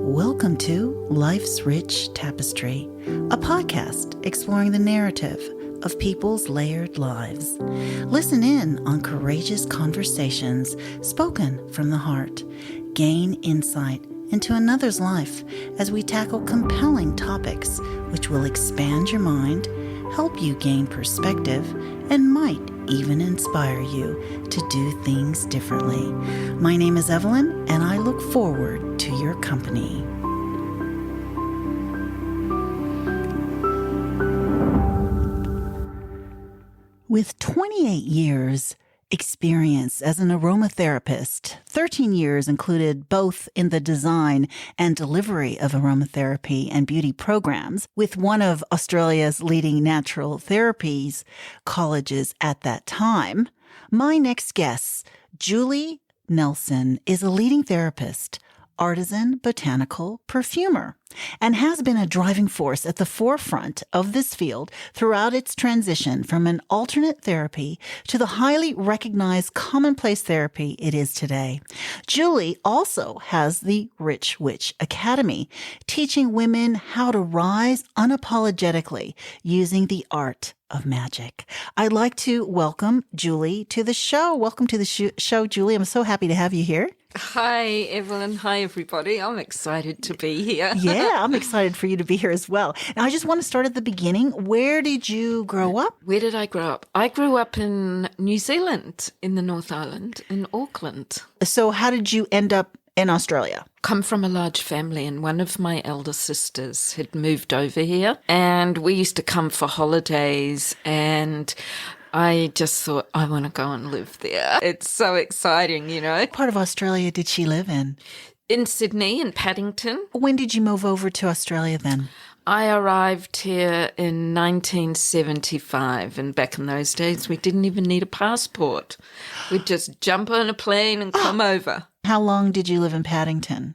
Welcome to Life's Rich Tapestry, a podcast exploring the narrative of people's layered lives. Listen in on courageous conversations spoken from the heart. Gain insight into another's life as we tackle compelling topics which will expand your mind, help you gain perspective, and might even inspire you to do things differently. My name is Evelyn, and I look forward to your company. With 28 years experience as an aromatherapist, 13 years included both in the design and delivery of aromatherapy and beauty programs with one of Australia's leading natural therapies colleges at that time, my next guest, Julie Nelson, is a leading therapist, artisan, botanical perfumer, and has been a driving force at the forefront of this field throughout its transition from an alternate therapy to the highly recognized commonplace therapy it is today. Julie also has the Rich Witch Academy, teaching women how to rise unapologetically using the Art of Magick. I'd like to welcome Julie to the show. Welcome to the show, Julie. I'm so happy to have you here. Hi, Evelyn. Hi, everybody. I'm excited to be here. Yeah, I'm excited for you to be here as well. Now, I just want to start at the beginning. Where did you grow up? Where did I grow up? I grew up in New Zealand, in the North Island, in Auckland. So how did you end up in Australia? Come from a large family, and one of my elder sisters had moved over here, and we used to come for holidays, and I just thought, I want to go and live there. It's so exciting, you know. What part of Australia did she live in? In Sydney, in Paddington. When did you move over to Australia then? I arrived here in 1975, and back in those days, we didn't even need a passport. We'd just jump on a plane and come over. How long did you live in Paddington?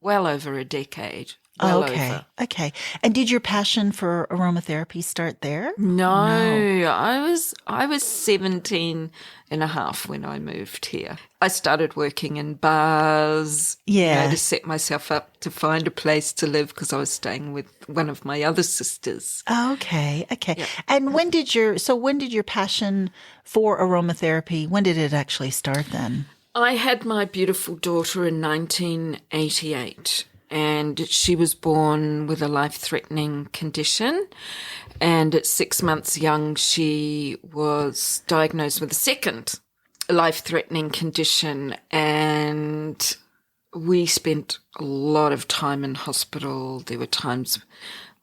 Well over a decade. Well okay. over. Okay. And did your passion for aromatherapy start there? No. I was 17 and a half when I moved here. I started working in bars, to set myself up to find a place to live because I was staying with one of my other sisters. Okay. Yeah. And when did your passion for aromatherapy, when did it actually start then? I had my beautiful daughter in 1988. And she was born with a life-threatening condition. And at 6 months young, she was diagnosed with a second life-threatening condition. And we spent a lot of time in hospital. There were times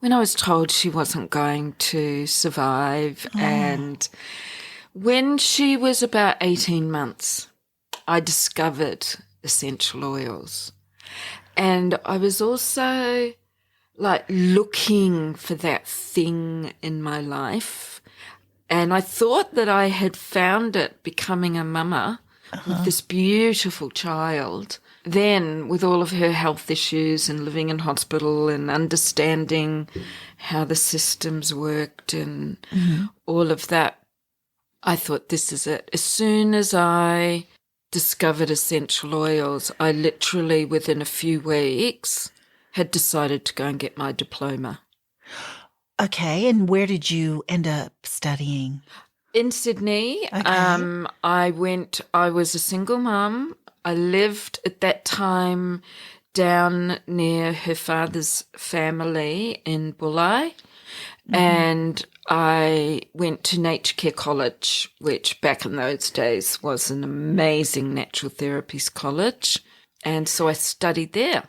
when I was told she wasn't going to survive. Oh. And when she was about 18 months, I discovered essential oils. And I was also looking for that thing in my life. And I thought that I had found it becoming a mama with this beautiful child. Then with all of her health issues and living in hospital and understanding how the systems worked and all of that, I thought this is it. As soon as I discovered essential oils, I literally within a few weeks had decided to go and get my diploma. Okay, and where did you end up studying? In Sydney. Okay. I was a single mum. I lived at that time down near her father's family in Bulli. And I went to Nature Care College, which back in those days was an amazing natural therapies college. And so I studied there.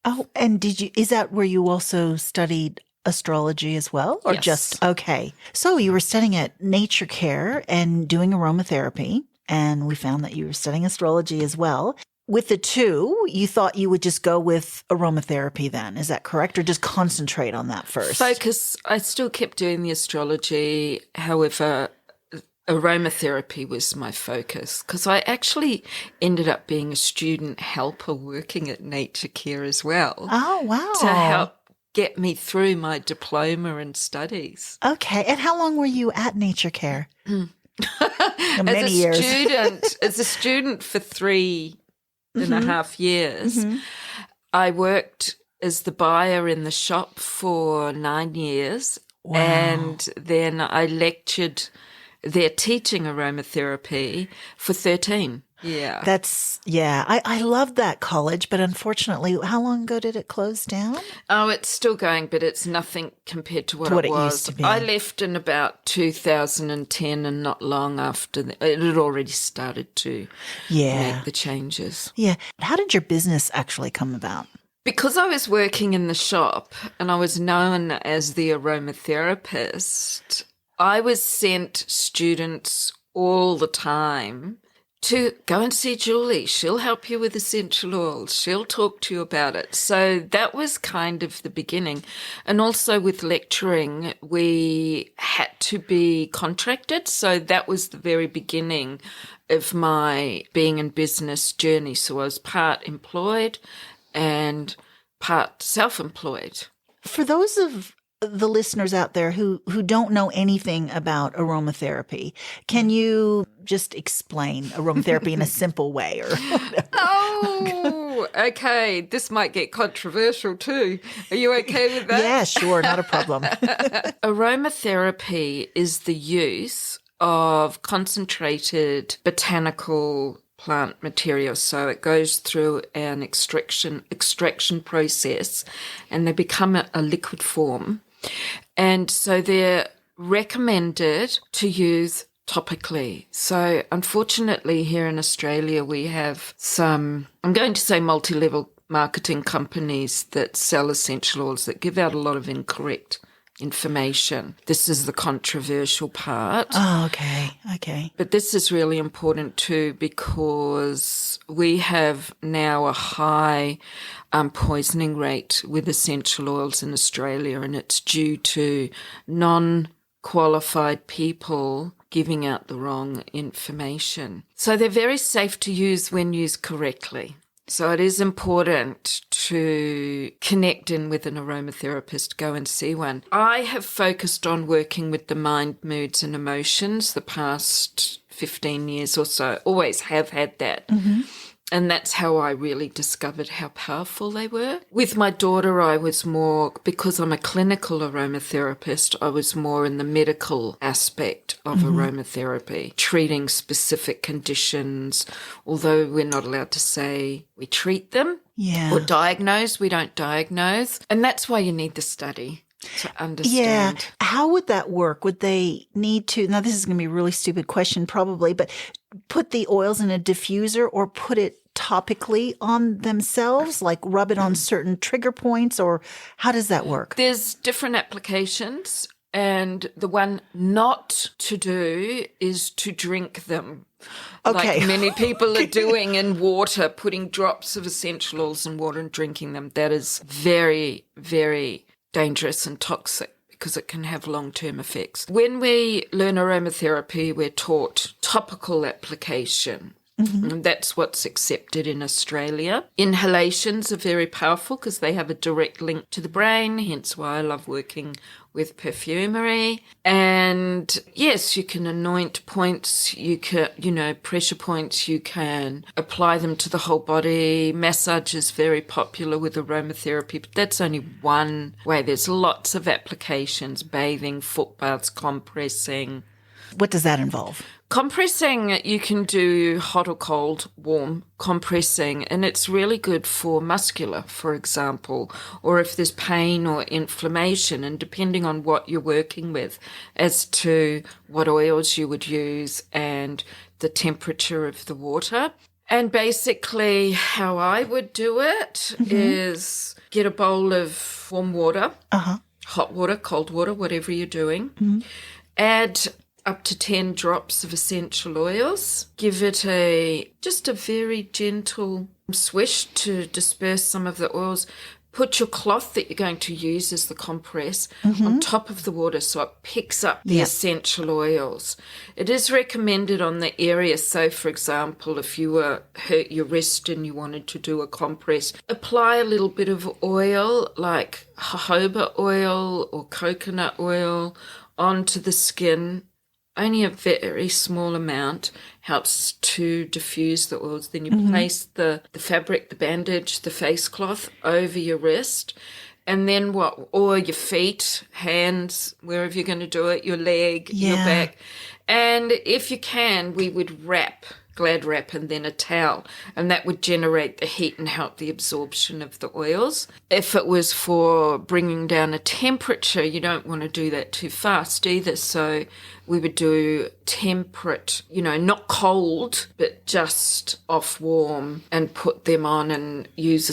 Oh, and is that where you also studied astrology as well? Or yes. Okay. So you were studying at Nature Care and doing aromatherapy, and we found that you were studying astrology as well. With the two, you thought you would just go with aromatherapy then. Is that correct? Or just concentrate on that first? I still kept doing the astrology. However, aromatherapy was my focus because I actually ended up being a student helper working at Nature Care as well. Oh, wow. To help get me through my diploma and studies. Okay. And how long were you at Nature Care? Many years. As a student for 3.5 years, I worked as the buyer in the shop for 9 years. Wow. And then I lectured there teaching aromatherapy for 13. Yeah. I love that college, but unfortunately, how long ago did it close down? Oh, it's still going, but it's nothing compared to what, To what it it was. used to be. I left in about 2010, and not long after it had already started to make the changes. Yeah. How did your business actually come about? Because I was working in the shop and I was known as the aromatherapist, I was sent students all the time to go and see Julie. She'll help you with essential oils. She'll talk to you about it. So that was kind of the beginning. And also with lecturing, we had to be contracted. So that was the very beginning of my being in business journey. So I was part employed and part self-employed. For those of the listeners out there who don't know anything about aromatherapy, can you just explain aromatherapy in a simple way or whatever? Oh, okay. This might get controversial too. Are you okay with that? Yeah, sure. Not a problem. Aromatherapy is the use of concentrated botanical plant material. So it goes through an extraction process and they become a liquid form. And so they're recommended to use topically. So unfortunately here in Australia we have some, I'm going to say multi-level marketing companies that sell essential oils that give out a lot of incorrect information. This is the controversial part. Oh, okay. But this is really important too because we have now a high poisoning rate with essential oils in Australia, and it's due to non-qualified people giving out the wrong information. So they're very safe to use when used correctly. So it is important to connect in with an aromatherapist, go and see one. I have focused on working with the mind, moods and emotions the past 15 years or so, always have had that. Mm-hmm. And that's how I really discovered how powerful they were. With my daughter, I was more, because I'm a clinical aromatherapist, I was more in the medical aspect of aromatherapy, treating specific conditions, although we're not allowed to say we treat them or diagnose, we don't diagnose. And that's why you need the study to understand. Yeah. How would that work? Would they need to, now this is going to be a really stupid question probably, but put the oils in a diffuser or put it topically on themselves, like rub it on certain trigger points, or how does that work? There's different applications, and the one not to do is to drink them. Okay. Like many people are doing in water, putting drops of essential oils in water and drinking them. That is very, very dangerous and toxic because it can have long-term effects. When we learn aromatherapy, we're taught topical application. Mm-hmm. And that's what's accepted in Australia. Inhalations are very powerful because they have a direct link to the brain, hence why I love working with perfumery. And yes, you can anoint points, you can, pressure points, you can apply them to the whole body. Massage is very popular with aromatherapy, but that's only one way. There's lots of applications: bathing, foot baths, compressing. What does that involve? Compressing, you can do hot or cold, warm compressing, and it's really good for muscular, for example, or if there's pain or inflammation, and depending on what you're working with as to what oils you would use and the temperature of the water. And basically how I would do it is get a bowl of warm water, hot water, cold water, whatever you're doing, add up to 10 drops of essential oils. Give it just a very gentle swish to disperse some of the oils. Put your cloth that you're going to use as the compress on top of the water so it picks up the essential oils. It is recommended on the area. So, for example, if you were hurt your wrist and you wanted to do a compress, apply a little bit of oil like jojoba oil or coconut oil onto the skin only a very small amount helps to diffuse the oils. Then you place the fabric, the bandage, the face cloth over your wrist. And then or your feet, hands, wherever you're going to do it, your leg, your back. And if you can, we would glad wrap, and then a towel. And that would generate the heat and help the absorption of the oils. If it was for bringing down a temperature, you don't want to do that too fast either. So we would do temperate, not cold, but just off warm, and put them on and use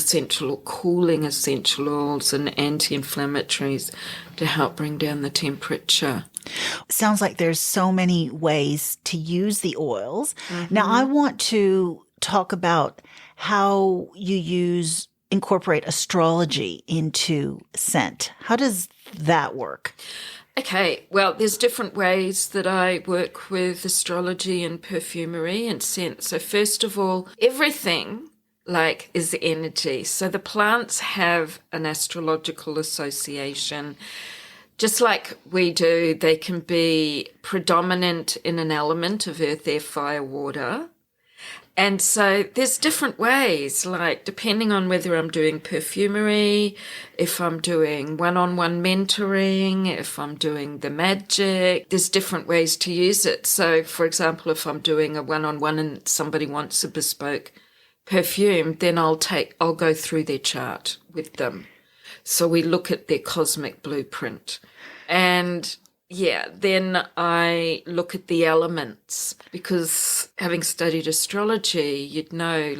cooling essential oils and anti-inflammatories to help bring down the temperature. Sounds like there's so many ways to use the oils. Now, I want to talk about how you incorporate astrology into scent. How does that work? Okay, well, there's different ways that I work with astrology and perfumery and scent. So first of all, everything is energy. So the plants have an astrological association. Just like we do, they can be predominant in an element of earth, air, fire, water. And so there's different ways, depending on whether I'm doing perfumery, if I'm doing one-on-one mentoring, if I'm doing the magic, there's different ways to use it. So, for example, if I'm doing a one-on-one and somebody wants a bespoke perfume, then I'll go through their chart with them. So we look at their cosmic blueprint. And then I look at the elements, because having studied astrology, you'd know,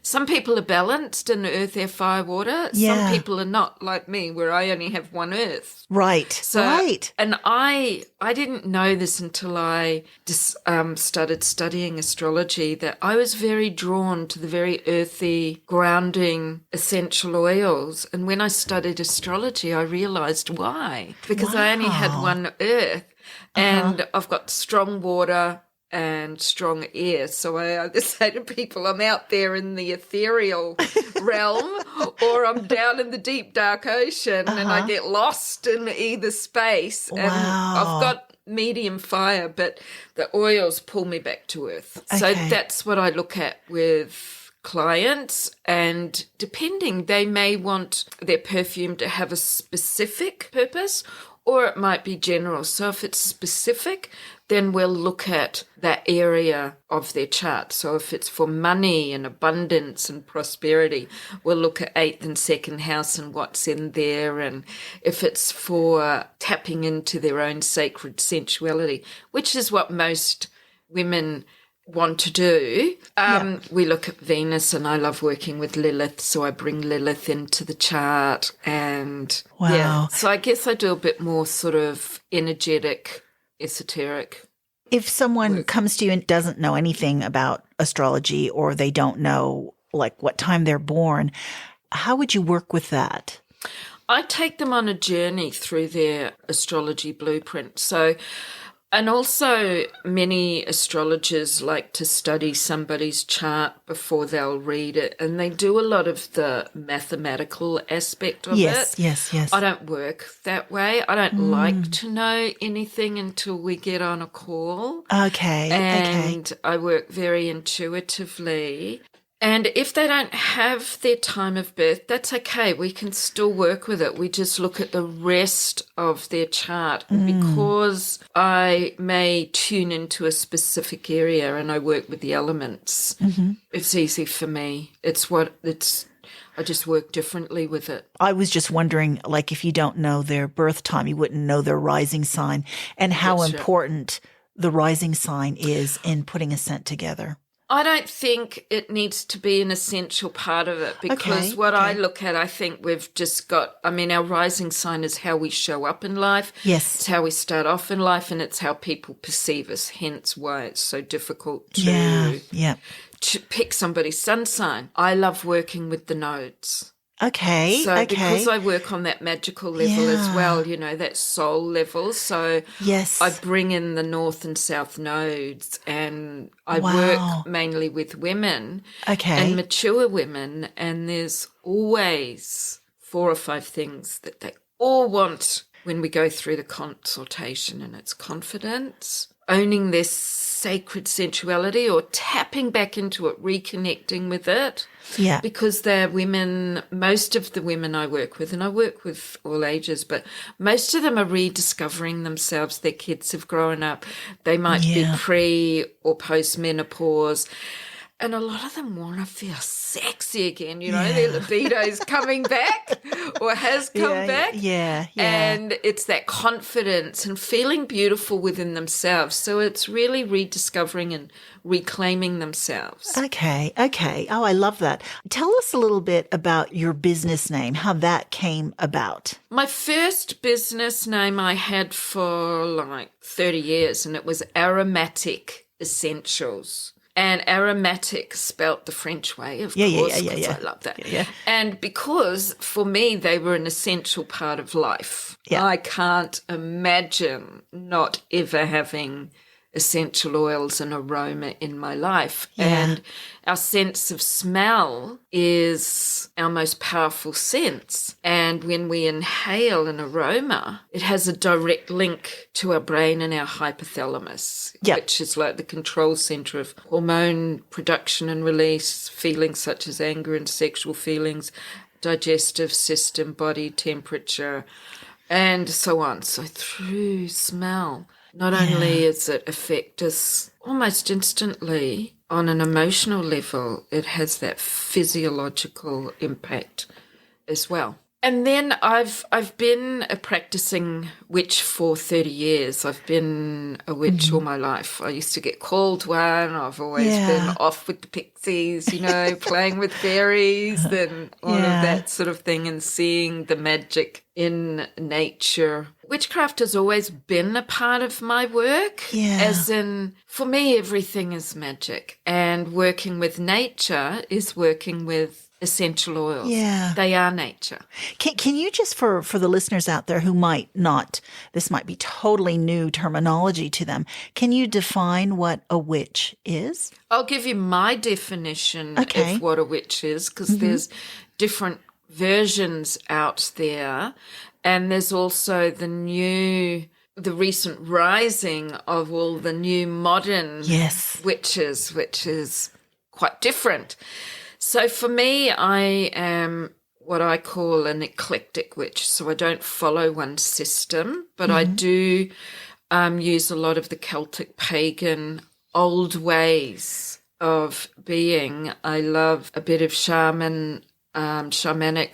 some people are balanced in earth, air, fire, water. Yeah. Some people are not, like me, where I only have one earth. Right. Right. And I didn't know this until I just started studying astrology, that I was very drawn to the very earthy, grounding essential oils. And when I studied astrology, I realized why. Because I only had one earth, and I've got strong water and strong air. So I either say to people, I'm out there in the ethereal realm, or I'm down in the deep, dark ocean, and I get lost in either space. Wow. And I've got medium fire, but the oils pull me back to earth. Okay. So that's what I look at with clients, and depending, they may want their perfume to have a specific purpose, or it might be general. So if it's specific, then we'll look at that area of their chart. So if it's for money and abundance and prosperity, we'll look at 8th and 2nd house and what's in there. And if it's for tapping into their own sacred sensuality, which is what most women want to do, we look at Venus, and I love working with Lilith, so I bring Lilith into the chart. And so I guess I do a bit more sort of energetic, esoteric. If someone comes to you and doesn't know anything about astrology, or they don't know what time they're born, how would you work with that? I take them on a journey through their astrology blueprint. So, and also many astrologers like to study somebody's chart before they'll read it, and they do a lot of the mathematical aspect of it. Yes. I don't work that way. I don't like to know anything until we get on a call. Okay. And I work very intuitively. And if they don't have their time of birth, that's okay. We can still work with it. We just look at the rest of their chart. And because I may tune into a specific area and I work with the elements, it's easy for me. I just work differently with it. I was just wondering, if you don't know their birth time, you wouldn't know their rising sign, and how important the rising sign is in putting a scent together. I don't think it needs to be an essential part of it, because I look at, I think we've just got, our rising sign is how we show up in life. Yes. It's how we start off in life, and it's how people perceive us, hence why it's so difficult to pick somebody's sun sign. I love working with the nodes. Okay. So because I work on that magical level as well, that soul level. So I bring in the north and south nodes, and I work mainly with women and mature women. And there's always 4 or 5 things that they all want when we go through the consultation, and it's confidence, owning their sacred sensuality or tapping back into it, reconnecting with it. Yeah. Because they're women, most of the women I work with, and I work with all ages, but most of them are rediscovering themselves. Their kids have grown up. They might be pre or post menopause. And a lot of them want to feel sexy again, their libido's coming back or has come back. Yeah. And it's that confidence and feeling beautiful within themselves. So it's really rediscovering and reclaiming themselves. Okay. Oh, I love that. Tell us a little bit about your business name, how that came about. My first business name I had for like 30 years, and it was Aromatic Essentials. And aromatic spelt the French way, of course, because I love that. Yeah. And because for me, they were an essential part of life. Yeah. I can't imagine not ever having essential oils and aroma in my life. Yeah. And our sense of smell is our most powerful sense. And when we inhale an aroma, it has a direct link to our brain and our hypothalamus, which is like the control center of hormone production and release, feelings such as anger and sexual feelings, digestive system, body temperature, and so on. So through smell, not only does it affect us almost instantly on an emotional level, it has that physiological impact as well. And then I've been a practicing witch for 30 years. I've been a witch all my life. I used to get called one. I've always been off with the pixies, playing with fairies and all of that sort of thing, and seeing the magic in nature. Witchcraft has always been a part of my work, as in, for me, everything is magic. And working with nature is working with essential oils. Yeah. They are nature. Can you just, for the listeners out there who might not, this might be totally new terminology to them, can you define what a witch is? I'll give you my definition of what a witch is, because there's different versions out there. And there's also the recent rising of all the new modern witches, which is quite different. So for me, I am what I call an eclectic witch. So I don't follow one system, but I do use a lot of the Celtic pagan old ways of being. I love a bit of shamanic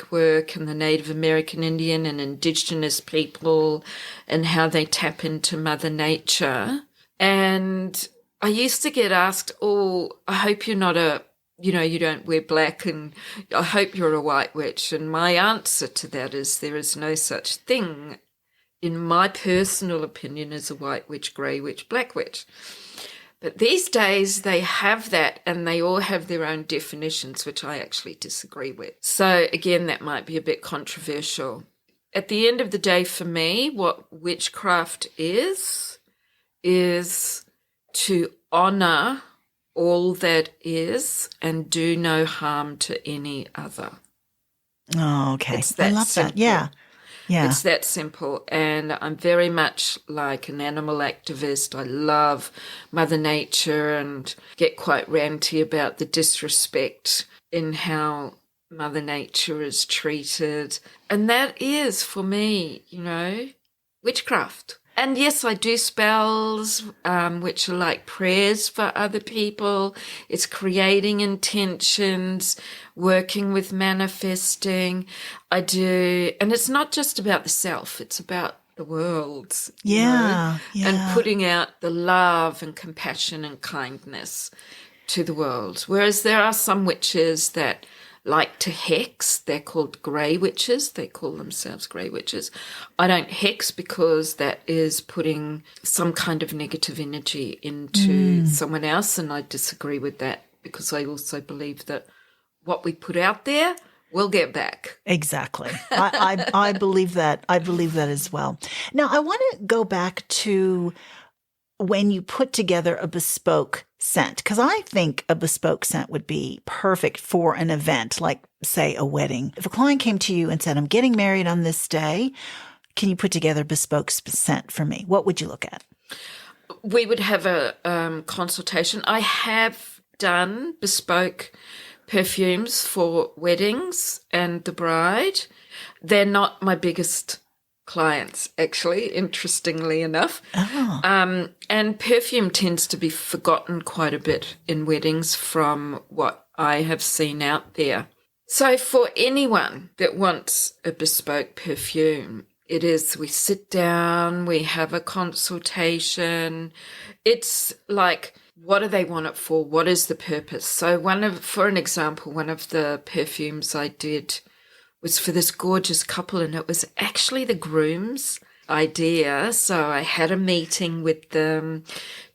work and the Native American Indian and Indigenous people and how they tap into Mother Nature. And I used to get asked, I hope you're not you don't wear black, and I hope you're a white witch. And my answer to that is there is no such thing, in my personal opinion, as a white witch, grey witch, black witch. But these days they have that, and they all have their own definitions, which I actually disagree with. So again, that might be a bit controversial. At the end of the day, for me, what witchcraft is to honour all that is and do no harm to any other. Oh, okay. It's that I love simple. that. Yeah. It's that simple. And I'm very much like an animal activist. I love Mother Nature and get quite ranty about the disrespect in how Mother Nature is treated. And that is, for me, witchcraft. And yes, I do spells, which are like prayers for other people. It's creating intentions, working with manifesting. I do. And it's not just about the self. It's about the world. And putting out the love and compassion and kindness to the world. Whereas there are some witches that like to hex. They're called grey witches. They call themselves grey witches. I don't hex because that is putting some kind of negative energy into someone else, and I disagree with that because I also believe that what we put out there, we'll get back. Exactly. I believe that. I believe that as well. Now, I want to go back to when you put together a bespoke scent, because I think a bespoke scent would be perfect for an event, like, say, a wedding. If a client came to you and said, I'm getting married on this day, can you put together a bespoke scent for me? What would you look at? We would have a consultation. I have done bespoke perfumes for weddings and the bride. They're not my biggest clients, actually, interestingly enough. Oh. And perfume tends to be forgotten quite a bit in weddings from what I have seen out there. So for anyone that wants a bespoke perfume, it is, we sit down, we have a consultation. It's like, what do they want it for? What is the purpose? So for an example, one of the perfumes I did was for this gorgeous couple, and it was actually the groom's idea. So I had a meeting with them,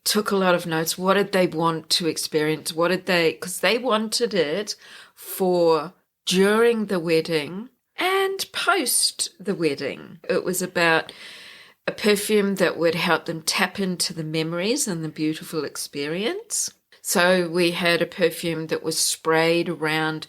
took a lot of notes. What did they want to experience? Because they wanted it for during the wedding and post the wedding. It was about a perfume that would help them tap into the memories and the beautiful experience. So we had a perfume that was sprayed around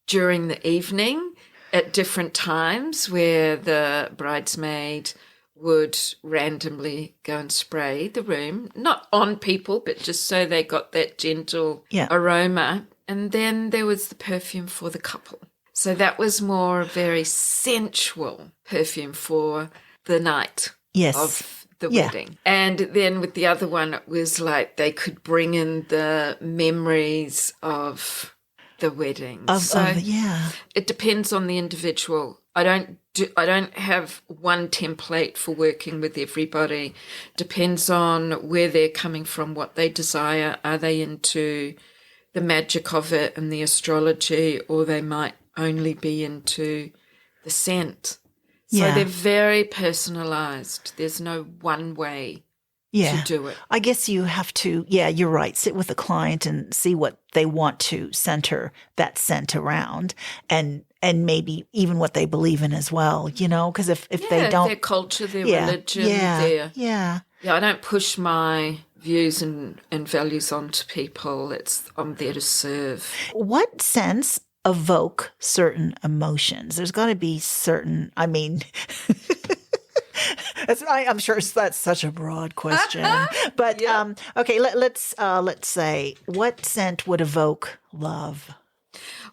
during the evening at different times, where the bridesmaid would randomly go and spray the room, not on people, but just so they got that gentle aroma. And then there was the perfume for the couple. So that was more a very sensual perfume for the night of the wedding. And then with the other one, it was like they could bring in the memories of the wedding. It depends on the individual. I don't have one template for working with everybody. Depends on where they're coming from, what they desire. Are they into the magic of it and the astrology, or they might only be into the scent. So they're very personalized. There's no one way to do it. I guess you have to, you're right, sit with the client and see what they want to center that scent around, and maybe even what they believe in as well, because if they don't. Their culture, their religion, I don't push my views and values onto people. I'm there to serve. What scents evoke certain emotions? There's got to be certain, I'm sure that's such a broad question, but okay, let's say, what scent would evoke love?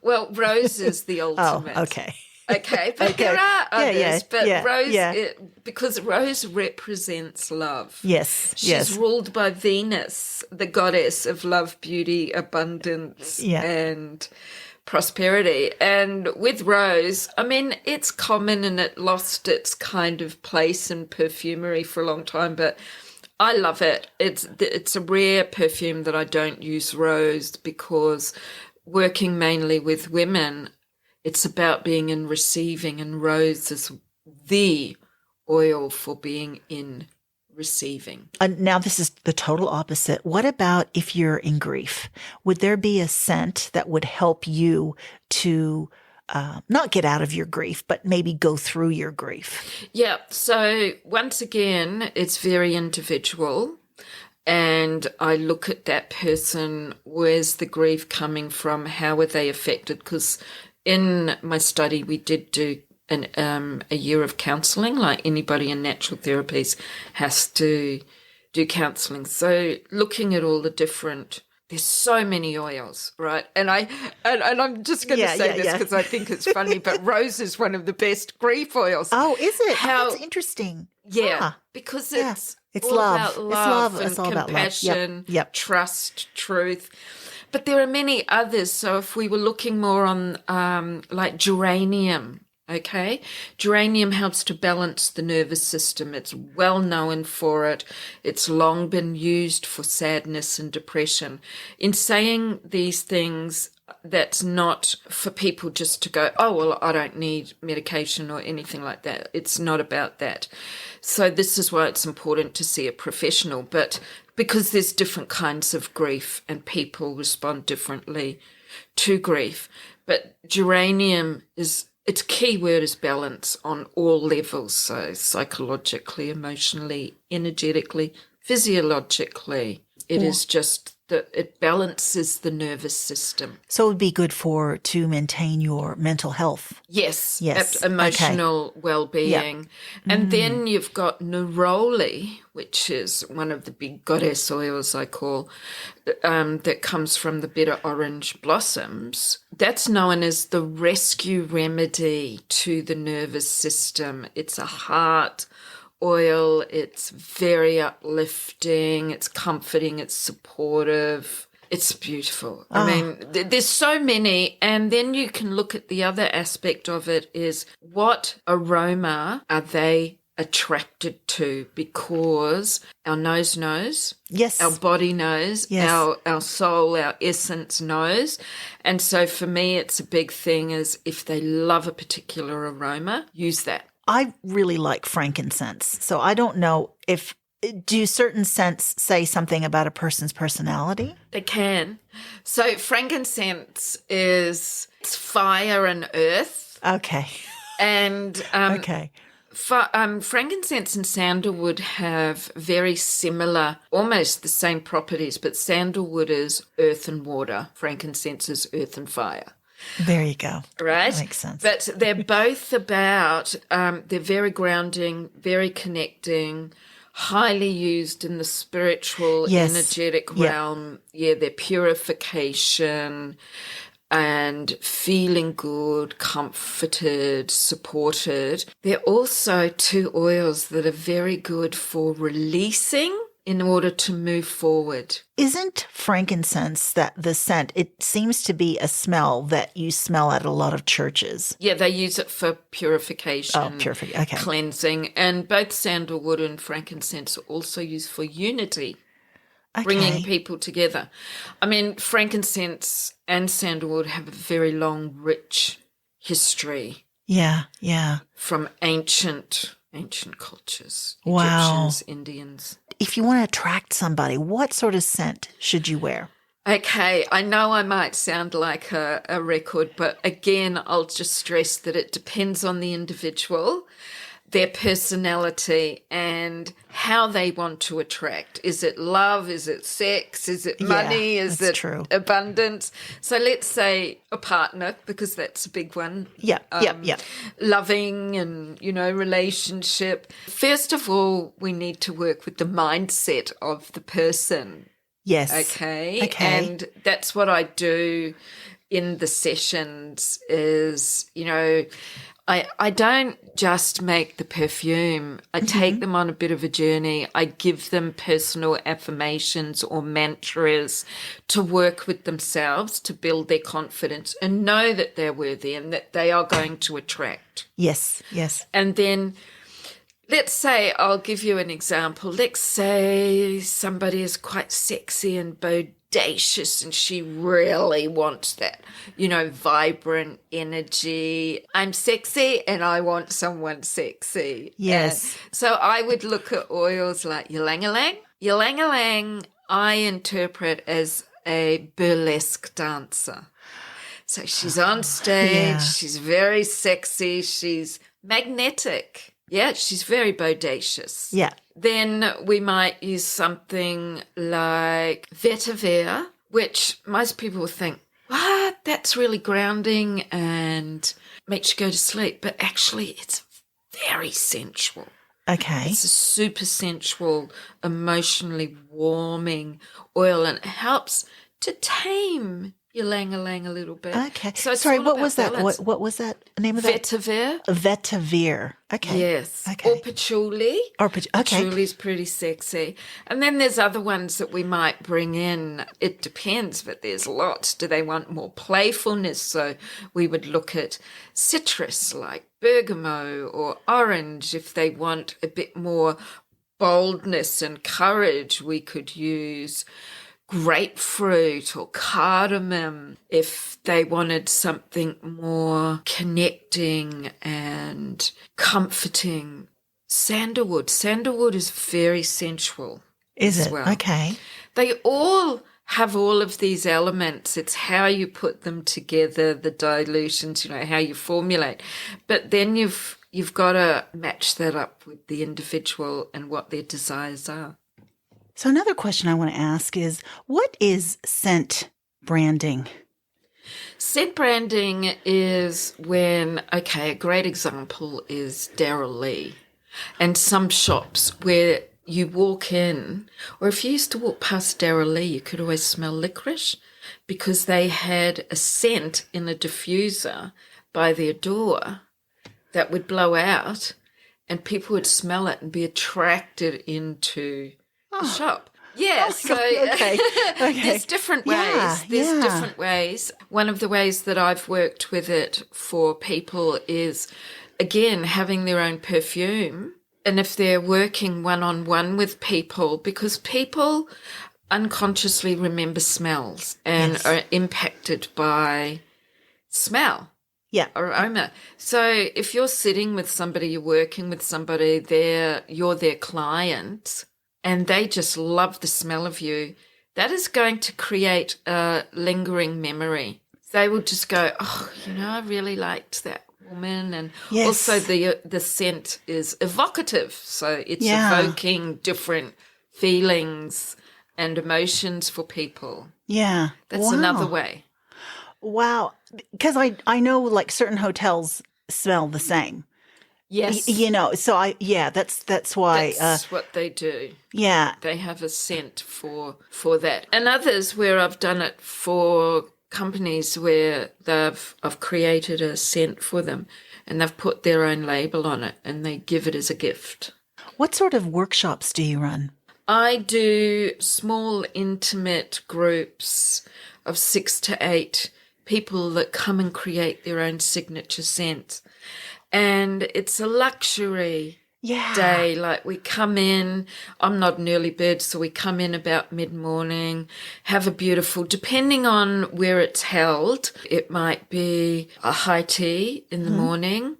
Well, rose is the ultimate. Oh, okay. Okay, but there are others. Rose, because rose represents love. Yes, she's ruled by Venus, the goddess of love, beauty, abundance, and prosperity. And with rose, it's common, and it lost its kind of place in perfumery for a long time, but I love it. It's a rare perfume that I don't use rose, because working mainly with women, it's about being in receiving, and rose is the oil for being in receiving. Now, this is the total opposite. What about if you're in grief? Would there be a scent that would help you to not get out of your grief, but maybe go through your grief? Yeah. So once again, it's very individual. And I look at that person, where's the grief coming from? How were they affected? Because in my study, we did do a year of counselling, like anybody in natural therapies has to do counselling. So looking at all the different, there's so many oils, right? And I'm just going to say this because I think it's funny, but rose is one of the best grief oils. Oh, is it? That's interesting. Yeah, because it's all love. About love and it's all compassion, about love. trust, truth. But there are many others. So if we were looking more on like geranium, okay? Geranium helps to balance the nervous system. It's well known for it. It's long been used for sadness and depression. In saying these things, that's not for people just to go, oh, well, I don't need medication or anything like that. It's not about that. So this is why it's important to see a professional, but because there's different kinds of grief and people respond differently to grief. But geranium its key word is balance on all levels. So psychologically, emotionally, energetically, physiologically. It is just it balances the nervous system. So it would be good to maintain your mental health. Yes, Yes. emotional well-being. Yep. And then you've got neroli, which is one of the big goddess oils I call, that comes from the bitter orange blossoms. That's known as the rescue remedy to the nervous system. It's a heart oil. It's very uplifting. It's comforting. It's supportive. It's beautiful. I mean, there's so many. And then you can look at the other aspect of it is what aroma are they attracted to? Because our nose knows. Yes. Our body knows. Yes. Our soul, our essence knows. And so for me, it's a big thing is if they love a particular aroma, use that. I really like frankincense. So I don't know do certain scents say something about a person's personality? They can. So frankincense it's fire and earth. Okay. And Okay. frankincense and sandalwood have very similar, almost the same properties, but sandalwood is earth and water. Frankincense is earth and fire. There you go. Right? That makes sense. But they're both about, they're very grounding, very connecting, highly used in the spiritual, energetic realm. Yeah, they're purification and feeling good, comforted, supported. They're also two oils that are very good for releasing in order to move forward. Isn't frankincense the scent? It seems to be a smell that you smell at a lot of churches. Yeah, they use it for purification, Okay. cleansing. And both sandalwood and frankincense are also used for unity, bringing people together. I mean, frankincense and sandalwood have a very long, rich history. Yeah, yeah. From ancient cultures. Wow. Egyptians, Indians. If you want to attract somebody, what sort of scent should you wear? Okay, I know I might sound like a record, but again, I'll just stress that it depends on the individual, their personality, and how they want to attract. Is it love? Is it sex? Is it money? Is it abundance? So let's say a partner, because that's a big one. Yeah. Loving and, relationship. First of all, we need to work with the mindset of the person. Yes. Okay. And that's what I do in the sessions is, I don't just make the perfume. I take them on a bit of a journey. I give them personal affirmations or mantras to work with themselves to build their confidence and know that they're worthy and that they are going to attract. Yes. And then let's say, I'll give you an example. Let's say somebody is quite sexy and bodacious and she really wants that, vibrant energy. I'm sexy and I want someone sexy. Yes. So I would look at oils like ylang-ylang. Ylang-ylang I interpret as a burlesque dancer. So she's on stage, she's very sexy, she's magnetic. Yeah, she's very bodacious. Yeah. Then we might use something like vetiver, which most people think, what? That's really grounding and makes you go to sleep. But actually, it's very sensual. Okay. It's a super sensual, emotionally warming oil, and it helps to tame ylang-ylang a little bit. Okay. So sorry, what was that? What was that name of that? Vetiver. Vetiver. Okay. Yes. Okay. Or patchouli. Okay. Patchouli's pretty sexy. And then there's other ones that we might bring in. It depends, but there's lots. Do they want more playfulness? So we would look at citrus like bergamot or orange. If they want a bit more boldness and courage, we could use grapefruit or cardamom. If they wanted something more connecting and comforting, sandalwood. Sandalwood is very sensual. Is it? Well. Okay. They all have all of these elements. It's how you put them together, the dilutions, how you formulate. But then you've got to match that up with the individual and what their desires are. So another question I want to ask is, what is scent branding? Scent branding is when, okay, a great example is Daryl Lee. And some shops where you walk in, or if you used to walk past Daryl Lee, you could always smell licorice because they had a scent in a diffuser by their door that would blow out and people would smell it and be attracted into the shop. Yeah, so Okay. there's different ways. Yeah, There's yeah. different ways. One of the ways that I've worked with it for people is, again, having their own perfume. And if they're working one-on-one with people, because people unconsciously remember smells and Yes. are impacted by smell. Yeah. Aroma. So if you're sitting with somebody, you're working with somebody, you're their client, and they just love the smell of you, that is going to create a lingering memory. They will just go, oh, I really liked that woman. And Yes. also the scent is evocative. So it's Yeah. evoking different feelings and emotions for people. Yeah. That's Wow. another way. Wow. Because I know like certain hotels smell the same. Yes. So that's why, That's what they do. yeah. They have a scent for that. And others where I've done it for companies where I've created a scent for them and they've put their own label on it and they give it as a gift. What sort of workshops do you run? I do small, intimate groups of 6 to 8 people that come and create their own signature scent. And it's a luxury day. Like we come in, I'm not an early bird, so we come in about mid-morning, have a beautiful, depending on where it's held, it might be a high tea in the morning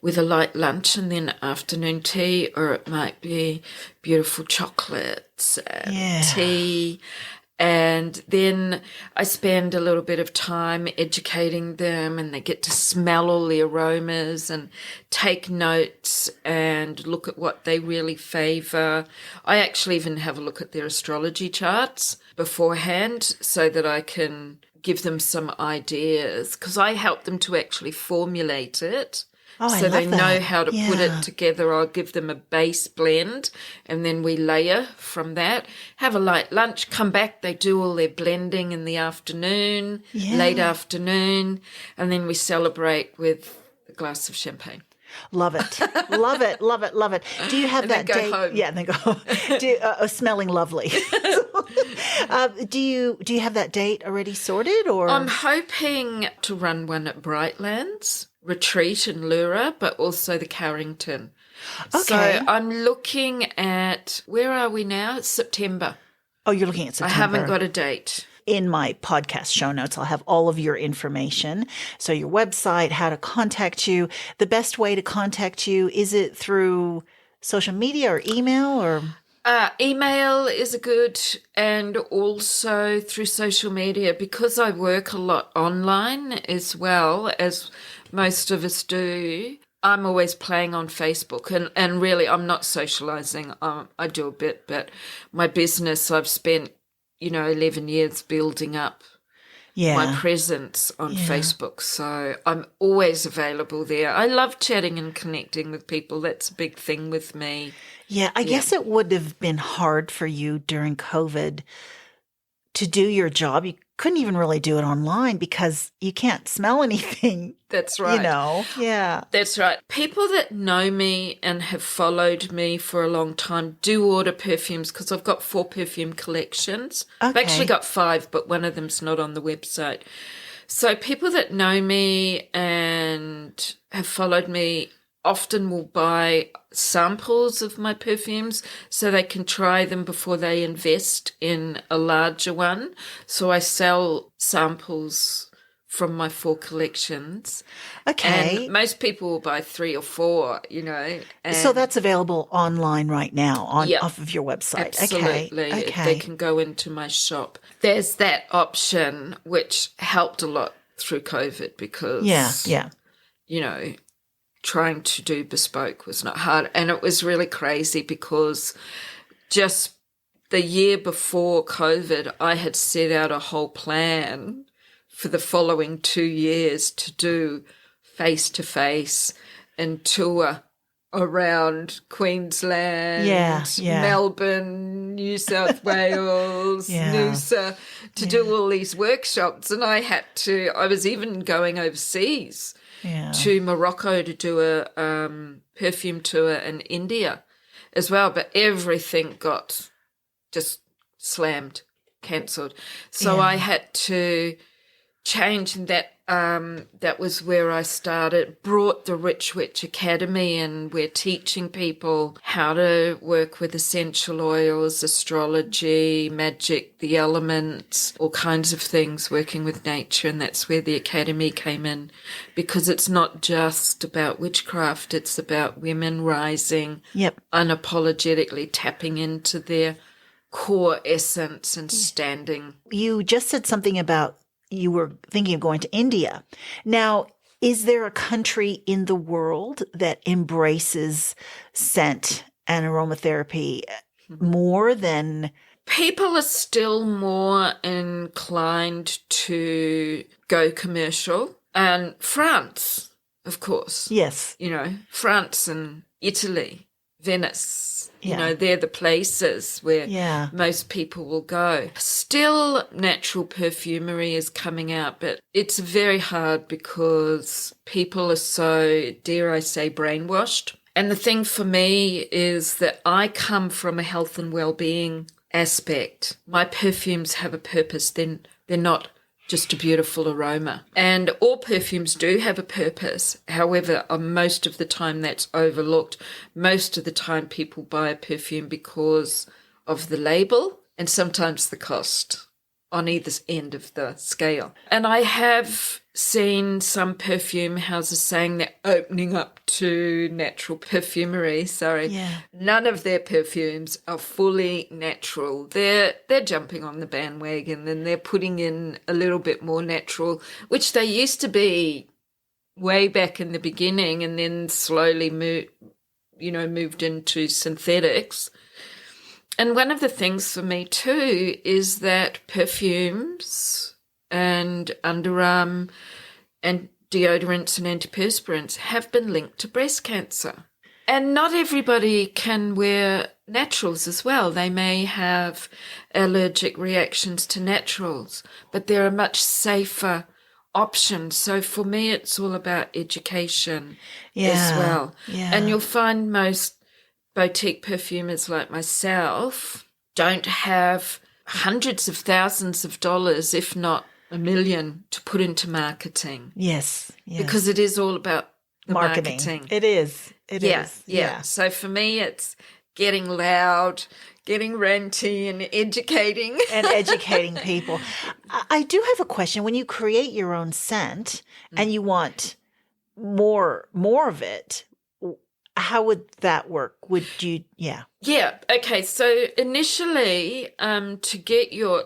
with a light lunch and then afternoon tea, or it might be beautiful chocolates and tea. And then I spend a little bit of time educating them and they get to smell all the aromas and take notes and look at what they really favour. I actually even have a look at their astrology charts beforehand so that I can give them some ideas, because I help them to actually formulate it. So they know how to put it together. I'll give them a base blend and then we layer from that. Have a light lunch, come back, they do all their blending in the afternoon, late afternoon, and then we celebrate with a glass of champagne. Love it. Love it. Love it. Love it. Do you have And that then go date? home. Yeah, and then go home. Smelling lovely. Do you have that date already sorted, or? I'm hoping to run one at Brightlands Retreat in Lura, but also the Carrington. Okay. So I'm looking at, where are we now? It's September. Oh, you're looking at September. I haven't got a date. In my podcast show notes, I'll have all of your information. So your website, how to contact you. The best way to contact you, is it through social media or email or? Email is a good, and also through social media, because I work a lot online as well, as most of us do. I'm always playing on Facebook, and really I'm not socializing. I do a bit, but my business, I've spent 11 years building up my presence on Facebook. So I'm always available there. I love chatting and connecting with people. That's a big thing with me. Yeah, I guess it would have been hard for you during COVID to do your job. You couldn't even really do it online because you can't smell anything. That's right. Yeah. That's right. People that know me and have followed me for a long time do order perfumes, because I've got 4 perfume collections. Okay. I've actually got 5, but one of them's not on the website. So people that know me and have followed me often will buy samples of my perfumes so they can try them before they invest in a larger one. So I sell samples from my 4 collections. Okay. And most people will buy 3 or 4, And So that's available online right now off of your website. Absolutely. Okay. They can go into my shop. There's that option, which helped a lot through COVID, because, trying to do bespoke was not hard. And it was really crazy because just the year before COVID, I had set out a whole plan for the following 2 years to do face-to-face and tour around Queensland, Melbourne, New South Wales, Noosa, to do all these workshops. And I was even going overseas to Morocco to do a perfume tour in India as well. But everything got just slammed, cancelled. So I had to change, and that was where I started, brought the Rich Witch Academy, and we're teaching people how to work with essential oils, astrology, magic, the elements, all kinds of things, working with nature. And that's where the academy came in, because it's not just about witchcraft, it's about women rising, unapologetically tapping into their core essence and standing. You just said something about you were thinking of going to India. Now, is there a country in the world that embraces scent and aromatherapy more than... People are still more inclined to go commercial. And France, of course. Yes. France and Italy, Venice. They're the places where most people will go. Still, natural perfumery is coming out, but it's very hard because people are so, dare I say, brainwashed. And the thing for me is that I come from a health and well-being aspect. My perfumes have a purpose. They're not just a beautiful aroma. And all perfumes do have a purpose. However, most of the time that's overlooked. Most of the time people buy a perfume because of the label and sometimes the cost on either end of the scale. And I have seen some perfume houses saying they're opening up to natural perfumery. None of their perfumes are fully natural. They're jumping on the bandwagon and they're putting in a little bit more natural, which they used to be way back in the beginning, and then slowly moved into synthetics. And one of the things for me too is that perfumes and underarm and deodorants and antiperspirants have been linked to breast cancer. And not everybody can wear naturals as well. They may have allergic reactions to naturals, but they're a much safer option. So for me, it's all about education as well. And you'll find most boutique perfumers like myself don't have hundreds of thousands of dollars, if not $1 million, to put into marketing. Yes. Because it is all about the marketing. It is. It is. Yeah. So for me, it's getting loud, getting ranty, and educating. And educating people. I do have a question. When you create your own scent and you want more of it, how would that work? Would you, Yeah. Okay. So initially, to get your,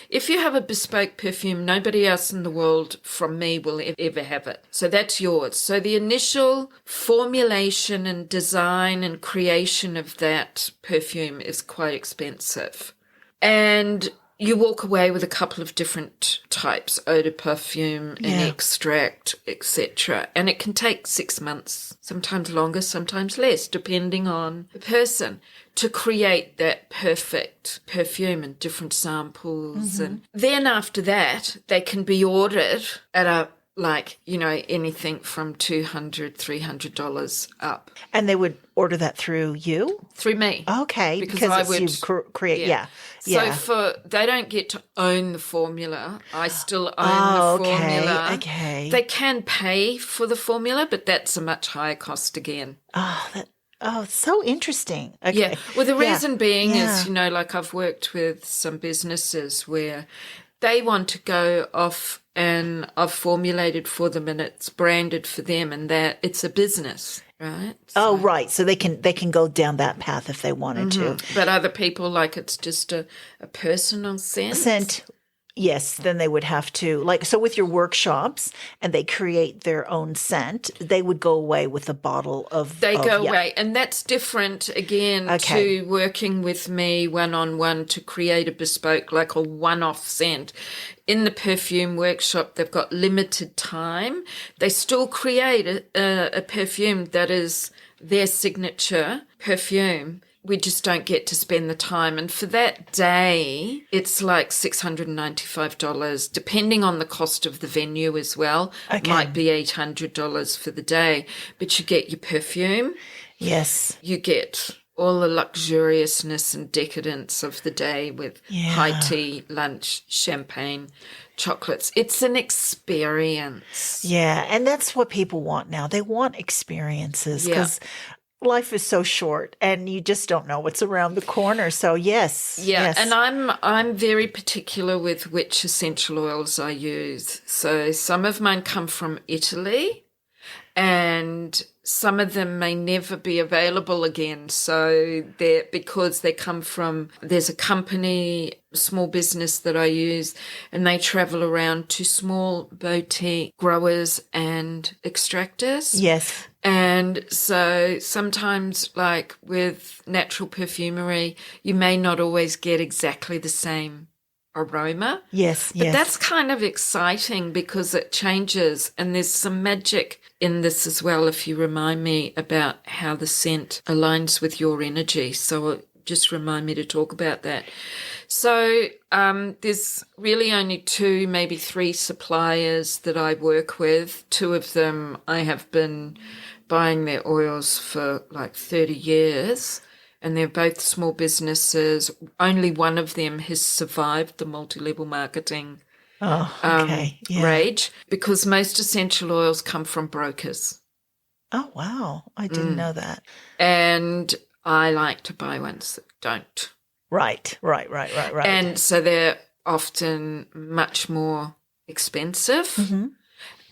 if you have a bespoke perfume, nobody else in the world from me will ever have it. So that's yours. So the initial formulation and design and creation of that perfume is quite expensive. And you walk away with a couple of different types, eau de parfum, an extract, etc. And it can take 6 months, sometimes longer, sometimes less, depending on the person, to create that perfect perfume and different samples. And then after that, they can be ordered at anything from $200, $300 up. And they would order that through you? Through me. Okay. Because I would create. So they don't get to own the formula. I still own the formula. Okay. They can pay for the formula, but that's a much higher cost again. It's so interesting. Okay. Yeah. Well, the reason being is, I've worked with some businesses where they want to go off and I've formulated for them and it's branded for them, and that it's a business, right? Right. So they can go down that path if they wanted to. But other people, it's just a personal scent. Yes, then they would have to, like, so with your workshops and they create their own scent, they would go away with a bottle They go yeah. away. And that's different, again, Okay. to working with me one-on-one to create a bespoke, like a one-off scent. In the perfume workshop, they've got limited time. They still create a perfume that is their signature perfume. We just don't get to spend the time. And for that day, it's like $695, depending on the cost of the venue as well. Okay. Might be $800 for the day. But you get your perfume. Yes. You get all the luxuriousness and decadence of the day with high tea, lunch, champagne, chocolates. It's an experience. Yeah, and that's what people want now. They want experiences because life is so short and you just don't know what's around the corner. So yes. And I'm very particular with which essential oils I use. So some of mine come from Italy and some of them may never be available again. So because they come from, there's a company, small business that I use, and they travel around to small boutique growers and extractors. Yes. And so sometimes, like with natural perfumery, you may not always get exactly the same aroma. Yes. But that's kind of exciting because it changes, and there's some magic in this as well if you remind me about how the scent aligns with your energy. So just remind me to talk about that. So there's really only 2, maybe 3 suppliers that I work with. 2 of them I have been buying their oils for like 30 years. And they're both small businesses. Only one of them has survived the multi-level marketing rage because most essential oils come from brokers. Oh, wow. I didn't know that. And I like to buy ones that don't. Right. And so they're often much more expensive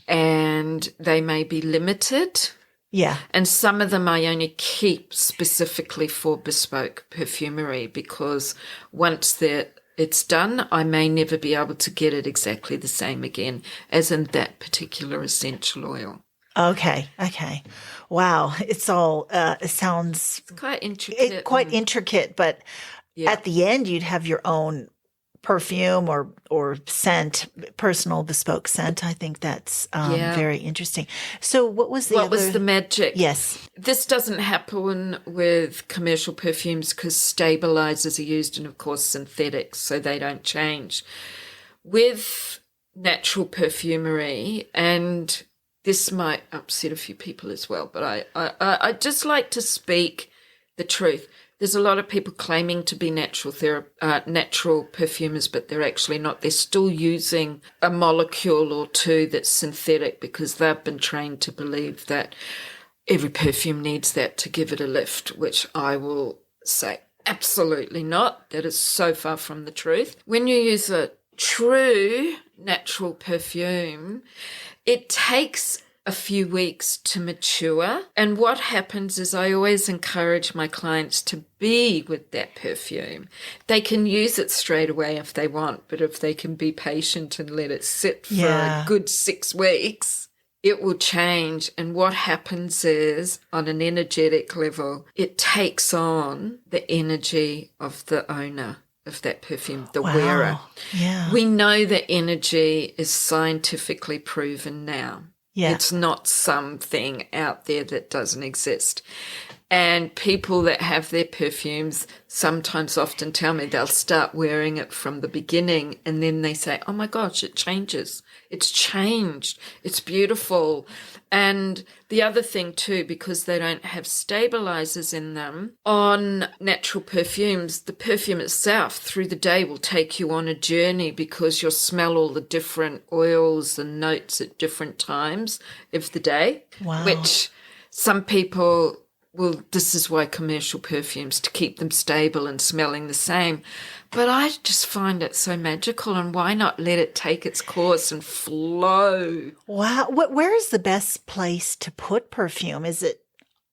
and they may be limited. Yeah. And some of them I only keep specifically for bespoke perfumery because once it's done, I may never be able to get it exactly the same again as in that particular essential oil. Okay. Wow. It's all, it sounds Quite intricate. Quite intricate, but at the end you'd have your own perfume or scent, personal bespoke scent. I think that's very interesting. So what was the magic? Yes. This doesn't happen with commercial perfumes because stabilizers are used and, of course, synthetics, so they don't change. With natural perfumery, and this might upset a few people as well, but I just like to speak the truth. There's a lot of people claiming to be natural perfumers, but they're actually not. They're still using a molecule or 2 that's synthetic because they've been trained to believe that every perfume needs that to give it a lift, which I will say absolutely not. That is so far from the truth. When you use a true natural perfume, it takes a few weeks to mature. And what happens is I always encourage my clients to be with that perfume. They can use it straight away if they want, but if they can be patient and let it sit for a good 6 weeks, it will change. And what happens is, on an energetic level, it takes on the energy of the owner of that perfume, the wearer. Yeah. We know that energy is scientifically proven now. Yeah. It's not something out there that doesn't exist. And people that have their perfumes sometimes often tell me they'll start wearing it from the beginning and then they say, oh my gosh, it changes. It's changed. It's beautiful. And the other thing too, because they don't have stabilizers in them, on natural perfumes, the perfume itself through the day will take you on a journey because you'll smell all the different oils and notes at different times of the day. Wow. Which some people well, this is why commercial perfumes, to keep them stable and smelling the same. But I just find it so magical, and why not let it take its course and flow? Wow. Where is the best place to put perfume? Is it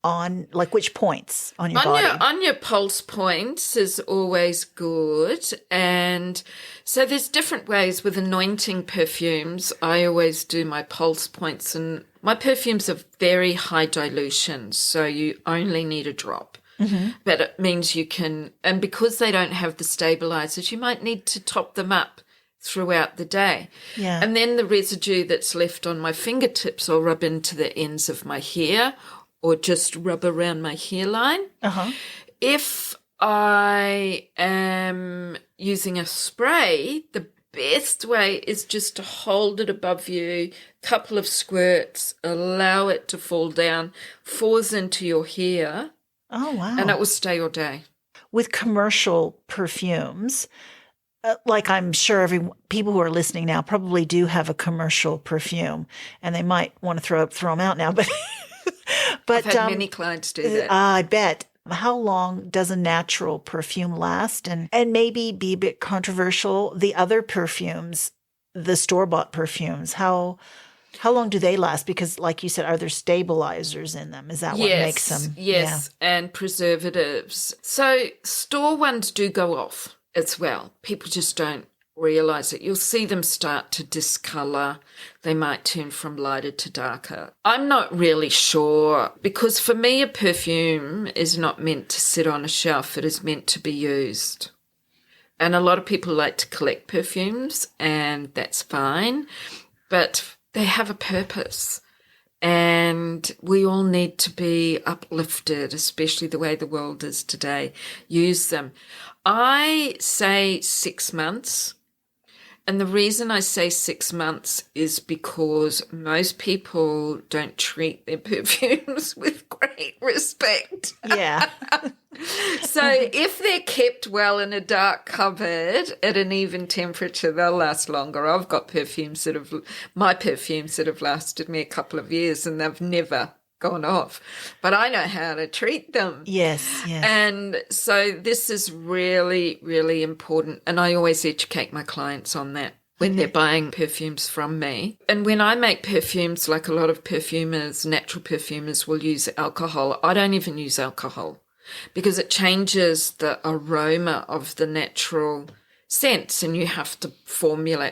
on, like which points on your body? On your pulse points is always good. And so there's different ways with anointing perfumes. I always do my pulse points, and my perfumes are very high dilution, so you only need a drop. Mm-hmm. But it means you can, and because they don't have the stabilizers, you might need to top them up throughout the day. Yeah. And then the residue that's left on my fingertips I'll rub into the ends of my hair or just rub around my hairline. Uh-huh. If I am using a spray, the best way is just to hold it above you, couple of squirts, allow it to fall down, falls into your hair. Oh, wow. And it will stay all day. With commercial perfumes, like I'm sure people who are listening now probably do have a commercial perfume, and they might want to throw them out now. But I've had many clients do that. I bet. How long does a natural perfume last? And maybe be a bit controversial. The other perfumes, the store-bought perfumes, how long do they last? Because like you said, are there stabilizers in them? Is that what makes them? Yes, and preservatives. So store ones do go off as well. People just don't realize it. You'll see them start to discolor. They might turn from lighter to darker. I'm not really sure, because for me a perfume is not meant to sit on a shelf. It is meant to be used. And a lot of people like to collect perfumes, and that's fine, but they have a purpose. And we all need to be uplifted, especially the way the world is today. Use them. I say 6 months. And the reason I say 6 months is because most people don't treat their perfumes with great respect. Yeah. So if they're kept well in a dark cupboard at an even temperature, they'll last longer. I've got my perfumes that have lasted me a couple of years, and they've never gone off. But I know how to treat them. Yes, yes. And so this is really, really important. And I always educate my clients on that when they're buying perfumes from me. And when I make perfumes, like a lot of perfumers, natural perfumers will use alcohol. I don't even use alcohol because it changes the aroma of the natural scents, and you have to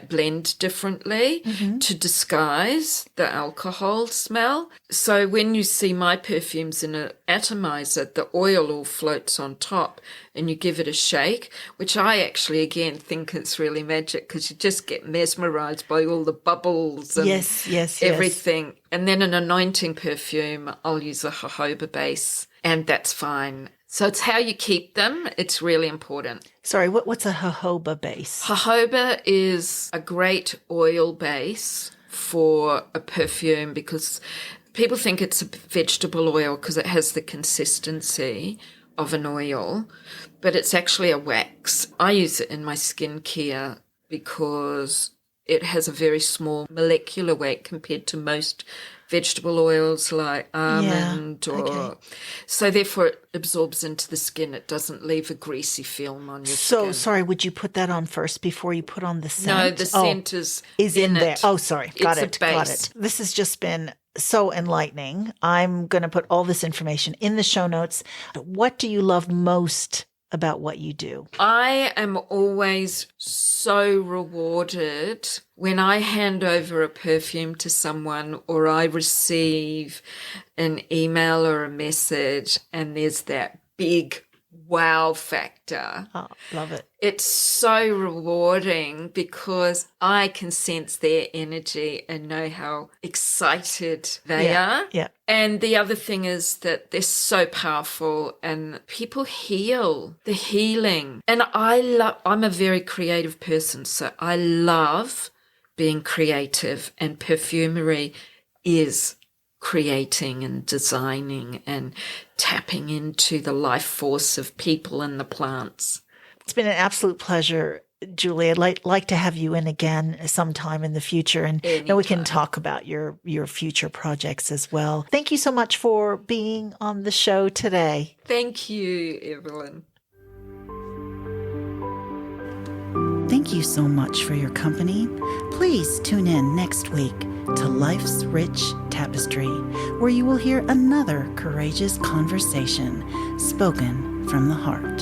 blend differently to disguise the alcohol smell. So when you see my perfumes in an atomizer, the oil all floats on top, and you give it a shake, which I actually, again, think is really magic, because you just get mesmerized by all the bubbles and everything. Yes. And then an anointing perfume, I'll use a jojoba base, and that's fine. So it's how you keep them. It's really important. Sorry, what's a jojoba base? Jojoba is a great oil base for a perfume, because people think it's a vegetable oil because it has the consistency of an oil, but it's actually a wax. I use it in my skincare because it has a very small molecular weight compared to most vegetable oils like almond so therefore it absorbs into the skin. It doesn't leave a greasy film on your skin. So, sorry, would you put that on first before you put on the scent? No, the scent is in there. Oh, sorry. Got it. This has just been so enlightening. I'm going to put all this information in the show notes. What do you love most about what you do? I am always so rewarded when I hand over a perfume to someone, or I receive an email or a message, and there's that big wow factor. Oh, love it. It's so rewarding because I can sense their energy and know how excited they are. Yeah. And the other thing is that they're so powerful, and people heal. The healing. And I'm a very creative person, so I love being creative, and perfumery is creating and designing and tapping into the life force of people and the plants. It's been an absolute pleasure, Julie. I'd like to have you in again sometime in the future, and then we can talk about your future projects as well. Thank you so much for being on the show today. Thank you, Evelyn. Thank you so much for your company. Please tune in next week to Life's Rich Tapestry, where you will hear another courageous conversation spoken from the heart.